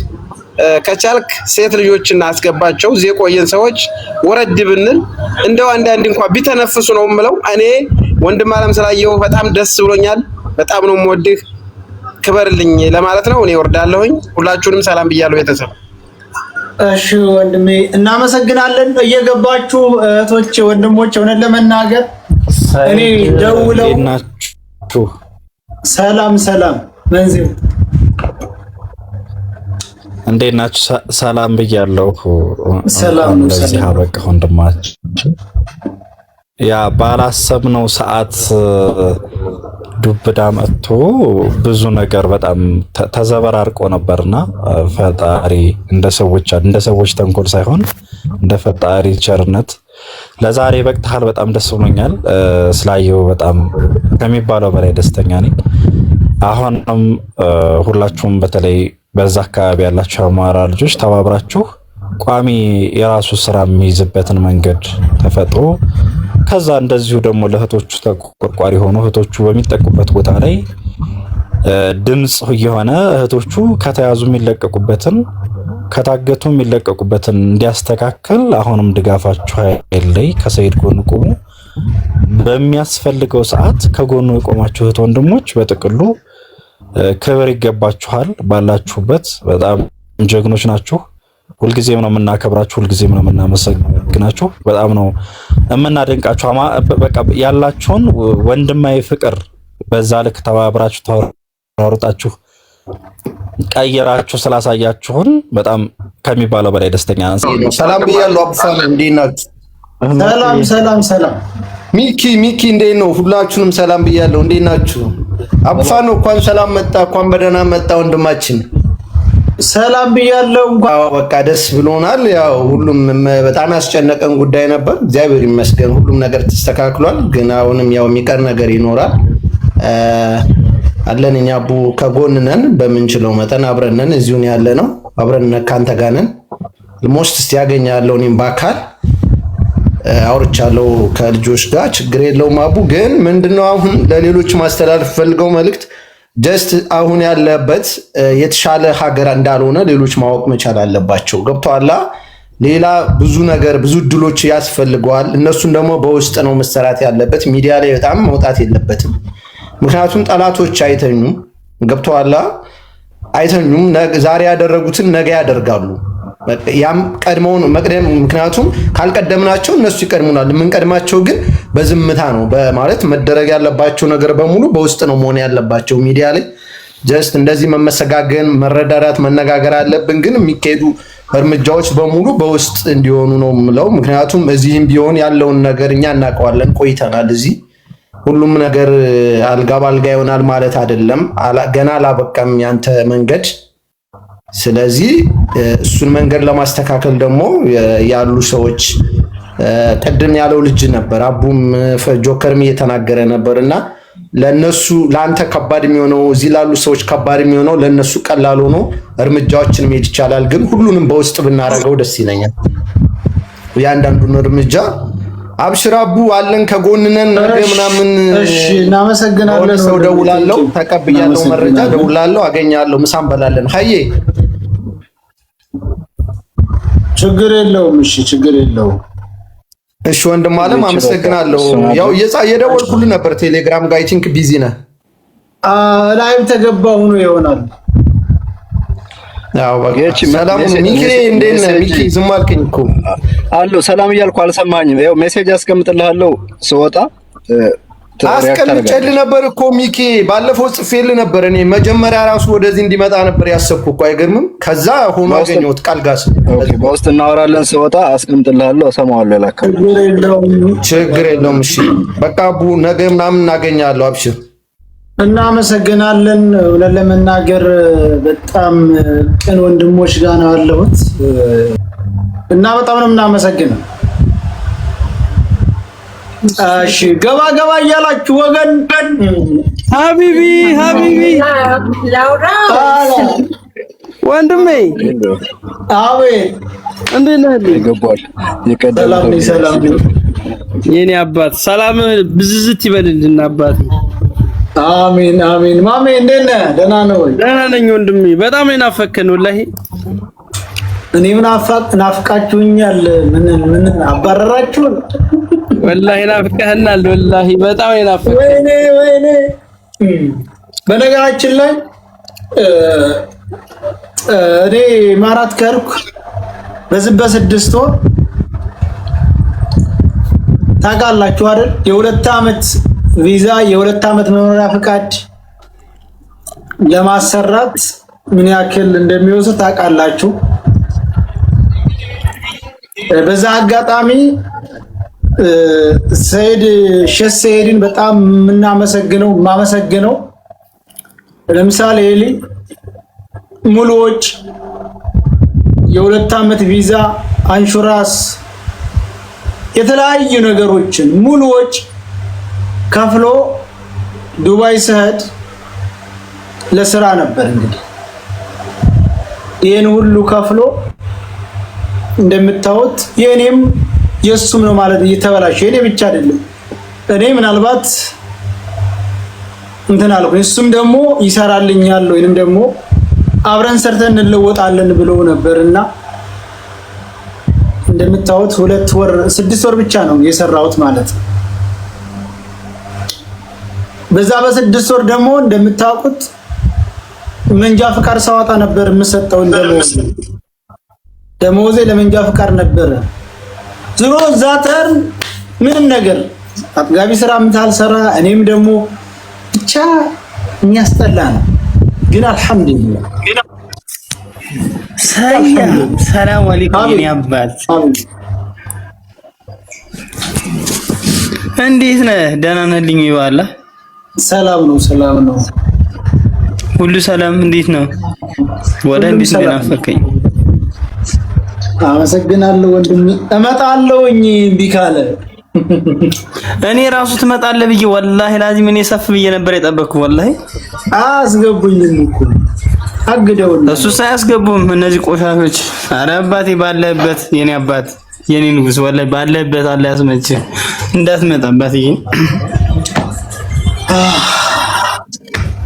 ከቻልክ ሴት ልጆችን አስገባቸው። እዚህ የቆየን ሰዎች ወረድ ብንል እንደው አንዳንድ እንኳን ቢተነፍሱ ነው የምለው። እኔ ወንድም አለም ስላየው በጣም ደስ ብሎኛል። በጣም ነው የምወድህ፣ ክበርልኝ ለማለት ነው። እኔ ወርዳለሁኝ። ሁላችሁንም ሰላም ብያለሁ ቤተሰብ። እሺ ወንድሜ እናመሰግናለን። እየገባችሁ እህቶቼ ወንድሞቼ ሆነን ለመናገር እኔ ደውለው ሰላም መንዚው እንዴት ናችሁ? ሰላም ብያለሁ። ሰላም ነው። ለዚህ አበቃ ወንድማችን። ያ ባላሰብነው ሰዓት ዱብዳ መጥቶ ብዙ ነገር በጣም ተዘበራርቆ ነበርና ፈጣሪ እንደ ሰዎች ተንኮል ሳይሆን እንደ ፈጣሪ ቸርነት ለዛሬ በቅተሃል። በጣም ደስ ብሎኛል ስላየው፣ በጣም ከሚባለው በላይ ደስተኛ ነኝ። አሁንም ሁላችሁም በተለይ በዛ አካባቢ ያላችሁ አማራ ልጆች ተባብራችሁ ቋሚ የራሱ ስራ የሚይዝበትን መንገድ ተፈጥሮ ከዛ እንደዚሁ ደግሞ ለእህቶቹ ተቆርቋሪ ሆኖ እህቶቹ በሚጠቁበት ቦታ ላይ ድምጽ የሆነ እህቶቹ ከተያዙ የሚለቀቁበትን ከታገቱ የሚለቀቁበትን እንዲያስተካክል አሁንም ድጋፋችሁ አይለይ። ከሰይድ ጎን ቁሙ። በሚያስፈልገው ሰዓት ከጎኑ የቆማችሁ እህት ወንድሞች በጥቅሉ ክብር ይገባችኋል። ባላችሁበት በጣም ጀግኖች ናችሁ። ሁልጊዜም ነው የምናከብራችሁ፣ ሁልጊዜም ነው የምናመሰግናችሁ። በጣም ነው የምናደንቃችሁ። በቃ ያላችሁን ወንድማዊ ፍቅር በዛ ልክ ተባብራችሁ ተሯሩጣችሁ ቀይራችሁ ስላሳያችሁን በጣም ከሚባለው በላይ ደስተኛ ነን። ሰላም ብያለሁ። አቡፋን እንዴት ናችሁ? ሰላም ሚኪ እንዴት ነው? ሁላችሁንም ሰላም ብያለሁ። እንዴት ናችሁ? አቡፋን እንኳን ሰላም መጣ፣ እንኳን በደህና መጣ ወንድማችን። ሰላም ብያለሁ። እንኳን በቃ ደስ ብሎናል። ያው ሁሉም በጣም ያስጨነቀን ጉዳይ ነበር። እግዚአብሔር ይመስገን ሁሉም ነገር ተስተካክሏል። ግን አሁንም ያው የሚቀር ነገር ይኖራል። አለን እኛ አቡ ከጎን ነን፣ በምንችለው መጠን አብረን ነን። እዚሁን ያለ ነው አብረን ካንተ ጋር ነን። ሞስት ያገኛለሁ እኔም በአካል አውርቻለሁ ከልጆች ጋር፣ ችግር የለውም። አቡ ግን ምንድነው አሁን ለሌሎች ማስተላለፍ ፈልገው መልእክት ጀስት አሁን ያለበት የተሻለ ሀገር እንዳልሆነ ሌሎች ማወቅ መቻል አለባቸው። ገብቶሃል? ሌላ ብዙ ነገር ብዙ እድሎች ያስፈልገዋል። እነሱን ደግሞ በውስጥ ነው መሰራት ያለበት። ሚዲያ ላይ በጣም መውጣት የለበትም። ምክንያቱም ጠላቶች አይተኙም። ገብቶሃል? አይተኙም። ዛሬ ያደረጉትን ነገ ያደርጋሉ። ያም ቀድመው መቅደም፣ ምክንያቱም ካልቀደምናቸው እነሱ ይቀድሙናል። የምንቀድማቸው ግን በዝምታ ነው። በማለት መደረግ ያለባቸው ነገር በሙሉ በውስጥ ነው መሆን ያለባቸው። ሚዲያ ላይ ጀስት እንደዚህ መመሰጋገን፣ መረዳዳት፣ መነጋገር አለብን። ግን የሚካሄዱ እርምጃዎች በሙሉ በውስጥ እንዲሆኑ ነው የምለው። ምክንያቱም እዚህም ቢሆን ያለውን ነገር እኛ እናውቀዋለን፣ ቆይተናል እዚህ። ሁሉም ነገር አልጋ ባልጋ ይሆናል ማለት አይደለም። ገና አላበቃም ያንተ መንገድ። ስለዚህ እሱን መንገድ ለማስተካከል ደግሞ ያሉ ሰዎች ቀደም ያለው ልጅ ነበር አቡም ጆከርም እየተናገረ ነበርና ለነሱ ለአንተ ከባድ የሚሆነው እዚህ ላሉ ሰዎች ከባድ የሚሆነው ለነሱ ቀላል ሆኖ እርምጃዎችን መሄድ ይቻላል። ግን ሁሉንም በውስጥ ብናረገው ደስ ይለኛል። ያንዳንዱን እርምጃ አብሽር አቡ አለን ከጎንነን ምናምን። እሺ እናመሰግናለን። ሰው ደውላለሁ፣ ተቀብያለሁ፣ መረጃ ደውላለሁ፣ አገኛለሁ፣ ምሳም በላለን። ሀዬ ችግር የለውም። እሺ ችግር የለውም። እሺ ወንድም አለም አመሰግናለሁ። ያው የደወልኩልህ ነበር ቴሌግራም ጋር። አይ ቲንክ ቢዚ ነህ። ላይም ተገባሁ ነው ይሆናል። ያው በቃ ሰላም ሚኪ፣ እንዴት ነህ ሚኪ? ዝም አልከኝ እኮ አሎ። ሰላም እያልኩ አልሰማኝም። ያው ሜሴጅ አስቀምጥልሃለሁ ስወጣ። አስቀምጬልህ ነበር እኮ ሚኪ፣ ባለፈው ጽፌልህ ነበር። እኔ መጀመሪያ ራሱ ወደዚህ እንዲመጣ ነበር ያሰብኩ እኮ። አይገርምም? ከዛ ሆኖ አገኘሁት ቃል ጋር። ኦኬ በውስጥ እናወራለን። ስወጣ አስቀምጥልሃለሁ፣ እሰማዋለሁ። ችግር የለውም። እሺ በቃ አቡ ነገ ምናምን እናገኛለሁ። አብሽር እናመሰግናለን። ለለመናገር በጣም ቅን ወንድሞች ጋር ነው ያለሁት እና በጣም ነው እናመሰግናለን። እሺ ገባ ገባ እያላችሁ ወገን ሀቢቢ ላውራ ወንድሜ አቤት እንዴት ነህ? ይገባል ይቀደላል። ሰላም የኔ አባት ሰላም ብዝዝት ይበልልና አባት አሜን አሜን። ማሜ እንዴት ነህ? ደህና ነው ወይ? ደህና ነኝ ወንድሜ። በጣም ናፈከን ወላሂ። እኔም ናፍቃችሁኛል። ምን አባረራችሁ? ወላሂ ናፍቀህናል። ወላሂ በጣም ናፈከን። ወይኔ በነገራችን ላይ እኔ ማራት ከርኩ በዚህ በ6 ወር ታውቃላችሁ አይደል? የ2 ዓመት ቪዛ የ2 ዓመት መኖሪያ ፍቃድ ለማሰራት ምን ያክል እንደሚወስድ ታውቃላችሁ። በዛ አጋጣሚ ሰይድ ሸሰይድን በጣም ማመሰግነው ለምሳሌ ሙሉ ወጪ የ2 ዓመት ቪዛ አንሹራንስ የተለያዩ ነገሮችን ሙሉ ወጪ ከፍሎ ዱባይ ስሄድ ለስራ ነበር። እንግዲህ ይሄን ሁሉ ከፍሎ እንደምታዩት የኔም የሱም ነው ማለት እየተበላሸ የኔ ብቻ አይደለም። እኔ ምናልባት እንትን አልኩኝ፣ እሱም ደግሞ ይሰራልኛል ወይንም ደግሞ አብረን ሰርተን እንለወጣለን ብሎ ነበርና እንደምታዩት 2 ወር 6 ወር ብቻ ነው የሰራሁት ማለት ነው። በዛ በ6 ወር ደግሞ እንደምታውቁት መንጃ ፍቃድ ሳወጣ ነበር የምሰጠው። ደሞዜ ለመንጃ ፍቃድ ነበር። ዝሮ ዛተር ምንም ነገር አጥጋቢ ስራ ምታልሰራ እኔም ደግሞ ብቻ የሚያስጠላ ነው። ግን አልሐምዱሊላህ ሰላም አለይኩም የኔ አባት እንዴት ነህ? ደህና ነህልኝ? ይዋላ ሰላም ነው ሁሉ ሰላም። እንዴት ነው? ወደ እንዴት እንደናፈቀኝ አመሰግናለሁ ወንድሜ። እመጣለሁኝ ቢካለ እኔ ራሱ ትመጣለህ ብዬ ወላሂ ላዚም እኔ ሰፍ ብዬ ነበር የጠበቅኩ። ወላሂ አስገቡኝም እኮ አግደው እሱ ሳያስገቡም እነዚህ ቆሻሾች። ኧረ አባቴ ባለህበት የኔ አባት የኔ ንጉስ ወላሂ ባለህበት አለ ያስመች እንዳትመጣ አባቴ።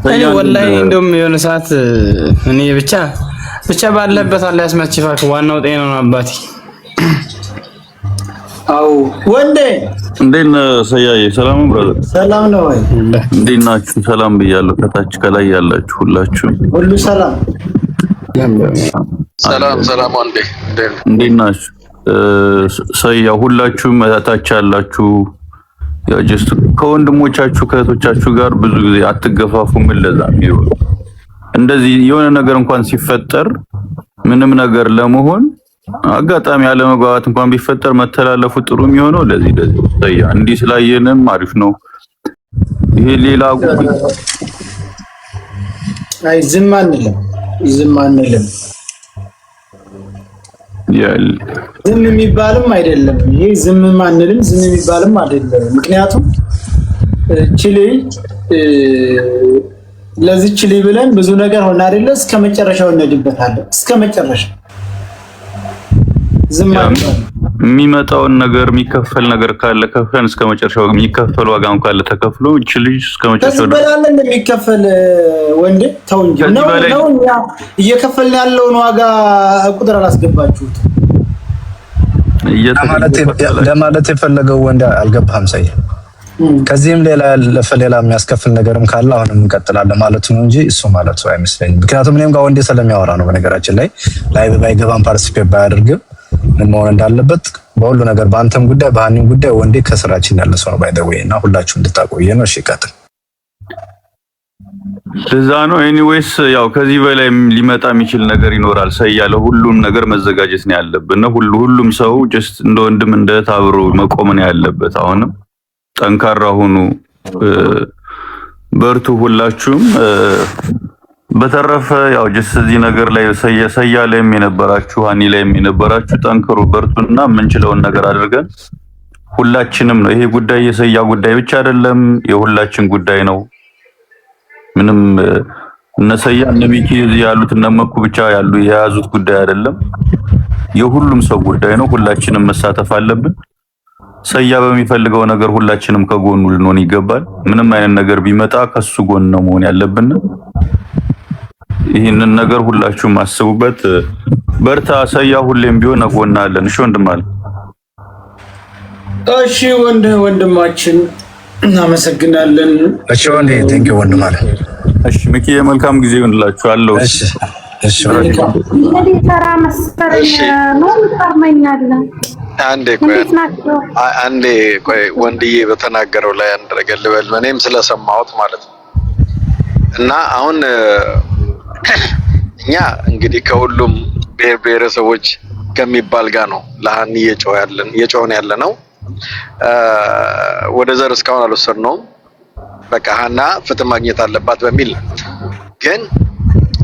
እኔ ወላሂ እንደውም የሆነ ሰዓት እኔ ብቻ ባለህበት አለ ያስመች። እባክህ ዋናው ጤና ነው አባቴ። አው ወንዴ እንዴት ነህ ሰያዬ? ሰላም ብራዘር። ሰላም ነው ወይ? እንዴት ናችሁ? ሰላም ብያለሁ። ከታች ከላይ ያላችሁ ሁላችሁ ሁሉ ሰላም ሰላም ወንዴ እንዴት ናችሁ? ሰያ ሁላችሁም ታች ያላችሁ ያው ጀስት ከወንድሞቻችሁ ከእህቶቻችሁ ጋር ብዙ ጊዜ አትገፋፉ። ምን ለዛም ይሁን እንደዚህ የሆነ ነገር እንኳን ሲፈጠር ምንም ነገር ለመሆን አጋጣሚ ያለ መግባባት እንኳን ቢፈጠር መተላለፉ ጥሩ የሚሆነው ለዚህ ሰያ እንዲህ ስላየንም አሪፍ ነው። ይሄ ሌላ አይ ዝም አንልም ዝም የሚባልም አይደለም። ይሄ ዝም አንልም ዝም የሚባልም አይደለም። ምክንያቱም ችሊ ለዚህ ችሊ ብለን ብዙ ነገር ሆነ አይደለ? እስከመጨረሻው እንሄድበታለን። እስከመጨረሻው ዝም አንልም። የሚመጣውን ነገር የሚከፈል ነገር ካለ ከፍለን እስከመጨረሻው የሚከፈል ዋጋም ካለ ተከፍሎ ችሊ እስከመጨረሻው ተስበላለን የሚከፈል ወንዴ ተው እንጂ ነው እየከፈልን ያለውን ዋጋ ቁጥር አላስገባችሁት ለማለት የፈለገው ወንድ አልገባህም። ሳይ ከዚህም ሌላ የሚያስከፍል ነገርም ካለ አሁንም እንቀጥላለን ማለት ነው እንጂ እሱ ማለት ሰው አይመስለኝም። ምክንያቱም እኔም ጋር ወንዴ ስለሚያወራ ነው። በነገራችን ላይ ላይቭ ባይገባም ፓርቲሲፔት ባያደርግም ምን መሆን እንዳለበት በሁሉ ነገር በአንተም ጉዳይ በሃኒም ጉዳይ ወንዴ ከስራችን ያለ ሰው ነው ባይ ዘ ዌይ እና ሁላችሁ እንድታቆየ ነው። እሺ ቀጥል። እዛ ነው ኤኒዌይስ ያው ከዚህ በላይ ሊመጣ የሚችል ነገር ይኖራል። ሰያለ ሁሉም ነገር መዘጋጀት ነው ያለብን። ሁሉም ሰው ጀስት እንደ ወንድም እንደ ታብሮ መቆም ነው ያለበት። አሁንም ጠንካራ ሆኑ። በርቱ ሁላችሁም። በተረፈ ያው ጀስት እዚህ ነገር ላይ ሰያ ላይ የነበራችሁ ሃኒ ላይ የነበራችሁ ጠንክሩ፣ በርቱና የምንችለውን ነገር አድርገን ሁላችንም ነው። ይሄ ጉዳይ የሰያ ጉዳይ ብቻ አይደለም፣ የሁላችን ጉዳይ ነው። ምንም እነሰያ እነሚኪ ያሉት እነመኩ ብቻ ያሉ የያዙት ጉዳይ አይደለም፣ የሁሉም ሰው ጉዳይ ነው። ሁላችንም መሳተፍ አለብን። ሰያ በሚፈልገው ነገር ሁላችንም ከጎኑ ልንሆን ይገባል። ምንም አይነት ነገር ቢመጣ ከሱ ጎን ነው መሆን ያለብን። ይህንን ነገር ሁላችሁም አስቡበት። በርታ። ሰያ ሁሌም ቢሆን አጎናለን። እሺ ወንድማለን። እሺ ወንድማችን እናመሰግናለን። እሺ ወንዴ ቴንኪው ወንድማለን። እሺ ሚኪ መልካም ጊዜ ይሁንላችሁ አለው። እሺ እሺ እንግዲህ ተራ መስፈረኛ ነው ታርመኛለ። አንዴ ቆይ ወንድዬ በተናገረው ላይ አንድ ነገር ልበል፣ እኔም ስለሰማሁት ማለት ነው። እና አሁን እኛ እንግዲህ ከሁሉም ብሔር ብሔረሰቦች ከሚባል ጋር ነው ለሃኒ እየጮህን ያለ ነው። ወደ ዘር እስካሁን አልወሰድነውም። በቃ ሃና ፍትህ ማግኘት አለባት በሚል ግን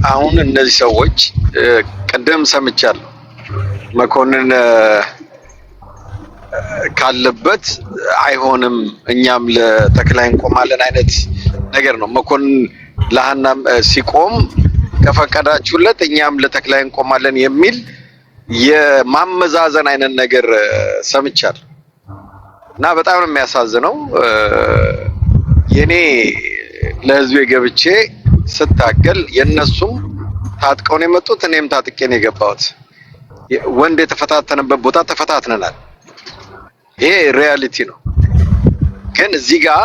አሁን እነዚህ ሰዎች ቀደም ሰምቻለሁ መኮንን ካለበት አይሆንም እኛም ለተክላይ እንቆማለን አይነት ነገር ነው። መኮንን ለሃናም ሲቆም ከፈቀዳችሁለት እኛም ለተክላይ እንቆማለን የሚል የማመዛዘን አይነት ነገር ሰምቻለሁ እና በጣም ነው የሚያሳዝነው። የኔ ለህዝቤ ገብቼ ስታገል የነሱም ታጥቀው ነው የመጡት፣ እኔም ታጥቄ ነው የገባሁት። ወንድ የተፈታተነበት ቦታ ተፈታትነናል። ይሄ ሪያሊቲ ነው። ግን እዚህ ጋር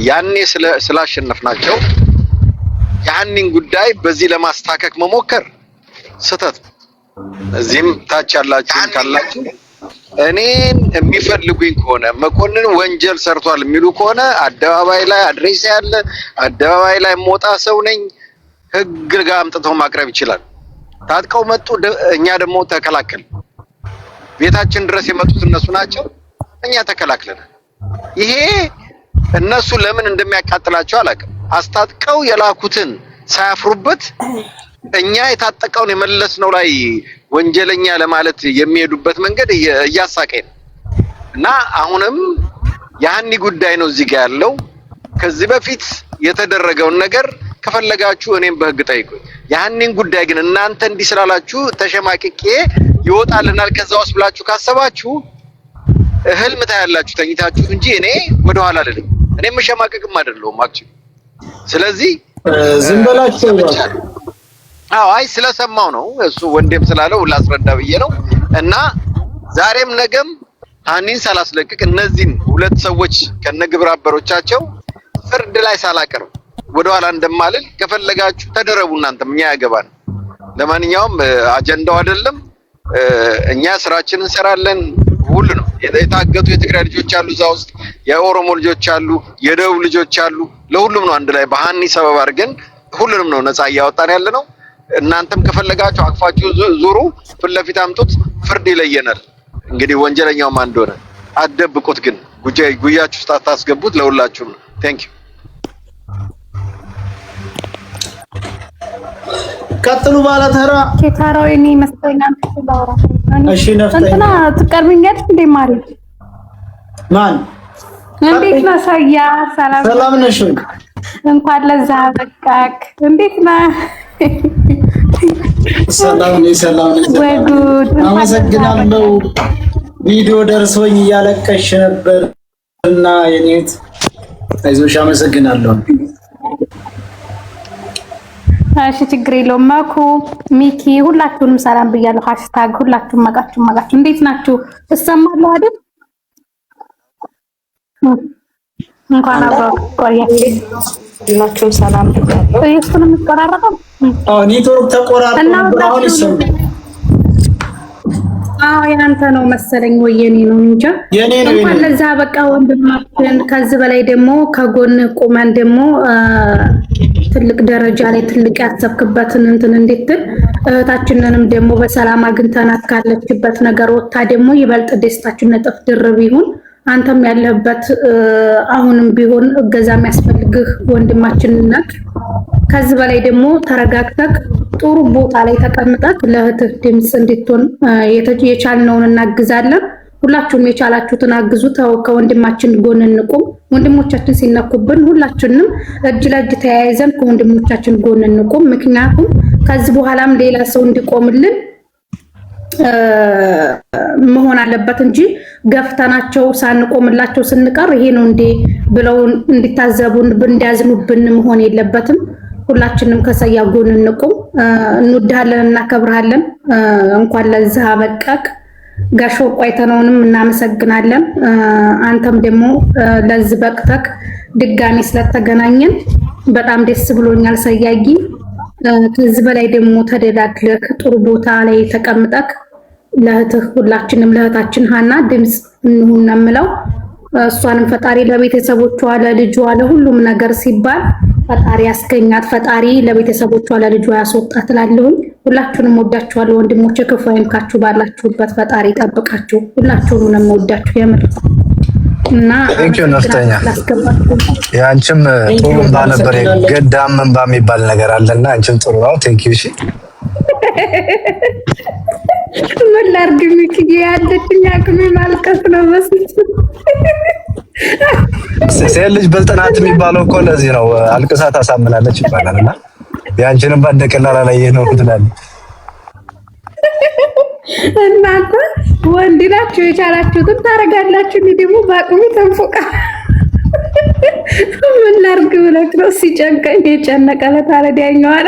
ያኔ ስላሸነፍናቸው ያንን ጉዳይ በዚህ ለማስታከክ መሞከር ስህተት ነው። እዚህም ታች ያላችሁ ካላችሁ እኔን የሚፈልጉኝ ከሆነ መኮንን ወንጀል ሰርቷል የሚሉ ከሆነ አደባባይ ላይ አድሬስ ያለ አደባባይ ላይ ሞጣ ሰው ነኝ ህግ ጋር አምጥተው ማቅረብ ይችላል። ታጥቀው መጡ፣ እኛ ደግሞ ተከላከል። ቤታችን ድረስ የመጡት እነሱ ናቸው፣ እኛ ተከላክለናል። ይሄ እነሱ ለምን እንደሚያቃጥላቸው አላውቅም። አስታጥቀው የላኩትን ሳያፍሩበት እኛ የታጠቀውን የመለስነው ላይ ወንጀለኛ ለማለት የሚሄዱበት መንገድ እያሳቀኝ ነው። እና አሁንም ያኒ ጉዳይ ነው እዚህ ጋር ያለው። ከዚህ በፊት የተደረገውን ነገር ከፈለጋችሁ እኔም በህግ ጠይቁኝ። ያንን ጉዳይ ግን እናንተ እንዲህ ስላላችሁ ተሸማቅቄ ይወጣልናል ከዛ ውስጥ ብላችሁ ካሰባችሁ ህልም ታያላችሁ ተኝታችሁ እንጂ እኔ ወደ ኋላ አይደለም። እኔ መሸማቀቅም አይደለሁም አክቹሊ። ስለዚህ ዝም በላችሁ። አዎ አይ ስለሰማው ነው እሱ ወንዴም ስላለው ላስረዳ ብዬ ነው። እና ዛሬም ነገም ሃኒን ሳላስለቅቅ እነዚህን ሁለት ሰዎች ከነግብረ አበሮቻቸው ፍርድ ላይ ሳላቀርብ ወደ ኋላ እንደማልል ከፈለጋችሁ ተደረቡ። እናንተም እኛ ያገባን። ለማንኛውም አጀንዳው አይደለም። እኛ ስራችንን እንሰራለን። ሁሉ ነው የታገቱ የትግራይ ልጆች አሉ፣ እዛ ውስጥ የኦሮሞ ልጆች አሉ፣ የደቡብ ልጆች አሉ። ለሁሉም ነው አንድ ላይ በሃኒ ሰበብ አድርገን ሁሉንም ነው ነፃ እያወጣን ያለ ነው። እናንተም ከፈለጋችሁ አቅፋችሁ ዙሩ፣ ፊት ለፊት አምጡት፣ ፍርድ ይለየናል። እንግዲህ ወንጀለኛው ማን እንደሆነ አትደብቁት፣ ግን ጉያችሁ ውስጥ አታስገቡት። ለሁላችሁም ነው። ቴንክ ዩ። ቀጥሉ ባለ ተራ ኬታራው እኔ መስጠኛም ተባራ እሺ ነፍጠኛ እንትና ትቀርብኛለሽ እንዴ ማሪ ማን እንዴት ነው ሰያ? ሰላም ነሽ? እንኳን ለዛ በቃክ። እንዴት ነው? ሰላም ነኝ። ወጉድ አመሰግናለሁ። ቪዲዮ ደርሶኝ እያለቀሽ ነበር እና የኔት አይዞሽ፣ አመሰግናለሁ። እሺ ችግር የለውም። መኩ ሚኪ ሁላችሁንም ሰላም ብያለሁ። ሃሽታግ ሁላችሁም ማጋችሁ እንዴት ናችሁ? እሰማለሁ አይደል? እንኳን አብረው ሁላችሁም ሰላም ብያለሁ። እሱንም ይቆራረጣል። ኔትወርክ ተቆራርጦ ነበር፣ አሁን ይሰማል። ያንተ ነው መሰለኝ ወይ የኔ ነው እንጃ። እንኳን ለዛ በቃ ወንድማችን። ከዚህ በላይ ደግሞ ከጎን ቁመን ደግሞ ትልቅ ደረጃ ላይ ትልቅ ያሰብክበትን እንትን እንድትል እህታችንንም ደግሞ በሰላም አግኝተናት ካለችበት ነገር ወጣ ደግሞ ይበልጥ ደስታችን እጥፍ ድርብ ይሁን። አንተም ያለህበት አሁንም ቢሆን እገዛ የሚያስፈልግህ ወንድማችን ነህ። ከዚህ በላይ ደግሞ ተረጋግተህ ጥሩ ቦታ ላይ ተቀምጠህ ለእህትህ ድምፅ እንድትሆን የቻልነውን እናግዛለን። ሁላችሁም የቻላችሁትን አግዙ። ከወንድማችን ጎን እንቁም። ወንድሞቻችን ሲነኩብን ሁላችንም እጅ ለእጅ ተያይዘን ከወንድሞቻችን ጎን እንቁም። ምክንያቱም ከዚህ በኋላም ሌላ ሰው እንዲቆምልን መሆን አለበት እንጂ ገፍተናቸው ሳንቆምላቸው ስንቀር ይሄ ነው እንዴ ብለው እንዲታዘቡን እንዲያዝኑብን መሆን የለበትም። ሁላችንም ከሰያ ጎን እንቁም። እንወድሃለን፣ እናከብርሃለን። እንኳን ለዚህ አበቃክ። ጋሾ ቆይተነውንም እናመሰግናለን። አንተም ደግሞ ለዚህ በቅተክ ድጋሚ ስለተገናኘን በጣም ደስ ብሎኛል። ሰያጊ ከዚህ በላይ ደግሞ ተደላድለክ ጥሩ ቦታ ላይ ተቀምጠክ ለእህትህ ሁላችንም ለእህታችን ሀና ድምፅ እንሁን ነው የምለው። እሷንም ፈጣሪ ለቤተሰቦቿ ለልጇ ለሁሉም ነገር ሲባል ፈጣሪ ያስገኛት፣ ፈጣሪ ለቤተሰቦቿ ለልጇ ያስወጣት እላለሁኝ። ሁላችሁንም ወዳችኋለሁ ወንድሞቼ። ክፉ አይንካችሁ፣ ባላችሁበት ፈጣሪ ይጠብቃችሁ። ሁላችሁንም ወዳችሁ የምር እና ቴንኪው ነፍተኛ። ያንቺም ጥሩ እንባ ነበር፣ ገዳም እንባ የሚባል ነገር አለና አንቺም ጥሩ ነው። ቴንኪው። እሺ ምን ላድርግ ሚኪዬ፣ ያለችኝ አቅሜ ማልቀስ ነው መስሎኝ። ሴት ልጅ ብልጥናት የሚባለው እኮ ለዚህ ነው። አልቅሳ ታሳምናለች ይባላልና ያንቺንም ባንደቀላላ ላይ ነው ትላለች። እናንተ ወንድ ናችሁ፣ የቻላችሁትን ታረጋላችሁ። እኔ ደግሞ በአቅሜ ተንፎቃ ምን ላድርግ ብለህ ነው ሲጨንቀኝ የጨነቀለት አረዳኛው አለ።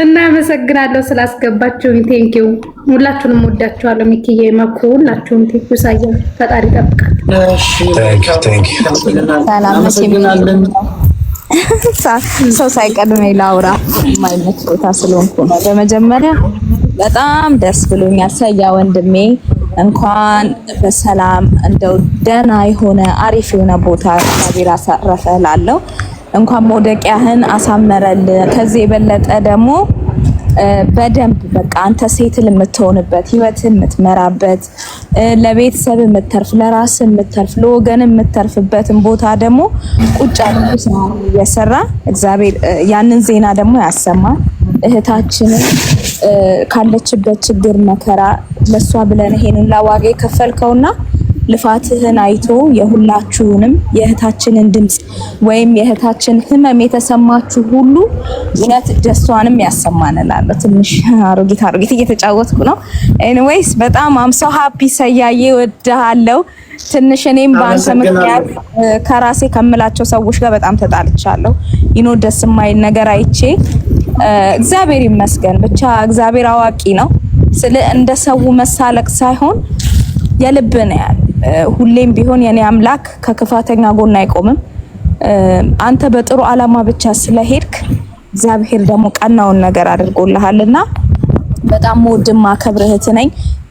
እና አመሰግናለሁ ስላስገባችሁኝ። ቴንኪው። ሁላችሁንም ወዳችኋለሁ። ሚኪዬ መኩ፣ ሁላችሁም ቴንኪው። ሳየው ፈጣሪ ይጠብቃችሁ። እሺ ቴንኪው። አመሰግናለን። ሰው ሳይቀድመኝ ላውራ የማይመች ቦታ ስለሆንኩ ነው። በመጀመሪያ በጣም ደስ ብሎኛል። ሰያ ወንድሜ እንኳን በሰላም እንደው ደህና የሆነ አሪፍ የሆነ ቦታ እግዚአብሔር አሳረፈህ እላለሁ። እንኳን መውደቂያህን አሳመረል። ከዚህ የበለጠ ደግሞ በደንብ በቃ አንተ ሴትል የምትሆንበት ህይወትን የምትመራበት ለቤተሰብ የምትተርፍ ለራስ የምትተርፍ ለወገን የምትተርፍበትን ቦታ ደግሞ ቁጭ አድርጎ ስራ እየሰራ እግዚአብሔር ያንን ዜና ደግሞ ያሰማል። እህታችንን ካለችበት ችግር መከራ ለሷ ብለን ይሄንን ላዋጋ የከፈልከውና ልፋትህን አይቶ የሁላችሁንም የእህታችንን ድምጽ ወይም የእህታችን ህመም የተሰማችሁ ሁሉ እውነት ደስታዋንም ያሰማንላለሁ። ትንሽ አሮጊት እየተጫወትኩ ነው። ኤኒዌይስ በጣም አም ሶ ሃፒ ሰያዬ፣ ወድሃለሁ። ትንሽ እኔም ባንተ ምክንያት ከራሴ ከምላቸው ሰዎች ጋር በጣም ተጣልቻለሁ። ይኖ ደስ የማይል ነገር አይቼ እግዚአብሔር ይመስገን ብቻ እግዚአብሔር አዋቂ ነው። ስለ እንደ ሰው መሳለቅ ሳይሆን የልብ ነው ያለ። ሁሌም ቢሆን የኔ አምላክ ከክፋተኛ ጎን አይቆምም። አንተ በጥሩ ዓላማ ብቻ ስለሄድክ እግዚአብሔር ደግሞ ቀናውን ነገር አድርጎልሃልና በጣም ወድማ ከብርህት ነኝ።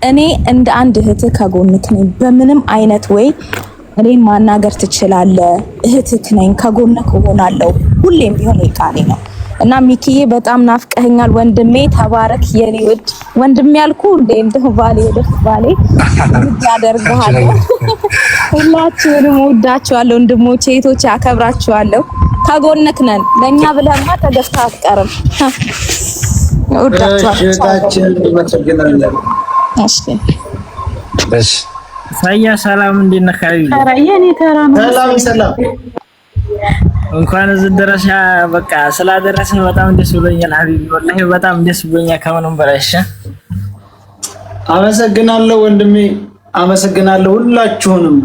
እኔ እንደ አንድ እህት ከጎንክ ነኝ። በምንም አይነት ወይ እኔን ማናገር ትችላለህ። እህትክ ነኝ፣ ከጎንክ እሆናለሁ። ሁሌም ቢሆን ይቃሌ ነው እና ሚኪዬ በጣም ናፍቀኸኛል ወንድሜ። ተባረክ የኔ ውድ ወንድሜ ያልኩ እንደው ባሌ ወደፍ ባሌ ያደርጋለሁ። ሁላችሁንም ወዳችኋለሁ ወንድሞቼ፣ እህቶቼ፣ አከብራችኋለሁ። ከጎንክ ነን። ለኛ ብለህማ ተገፍተህ አትቀርም። ወዳችኋለሁ። እሺ እሺ። ሳያ ሰላም፣ እንዴት ነህ? ኧረ የኔ ተራ ነው። ሰላም እንኳን እዚህ ድረስ በቃ ስላደረስን በጣም ደስ ብሎኛል ሀቢቢ፣ ወላሂ በጣም ደስ ብሎኛል ከምንም በላይ። እሺ አመሰግናለሁ ወንድሜ፣ አመሰግናለሁ ሁላችሁንም።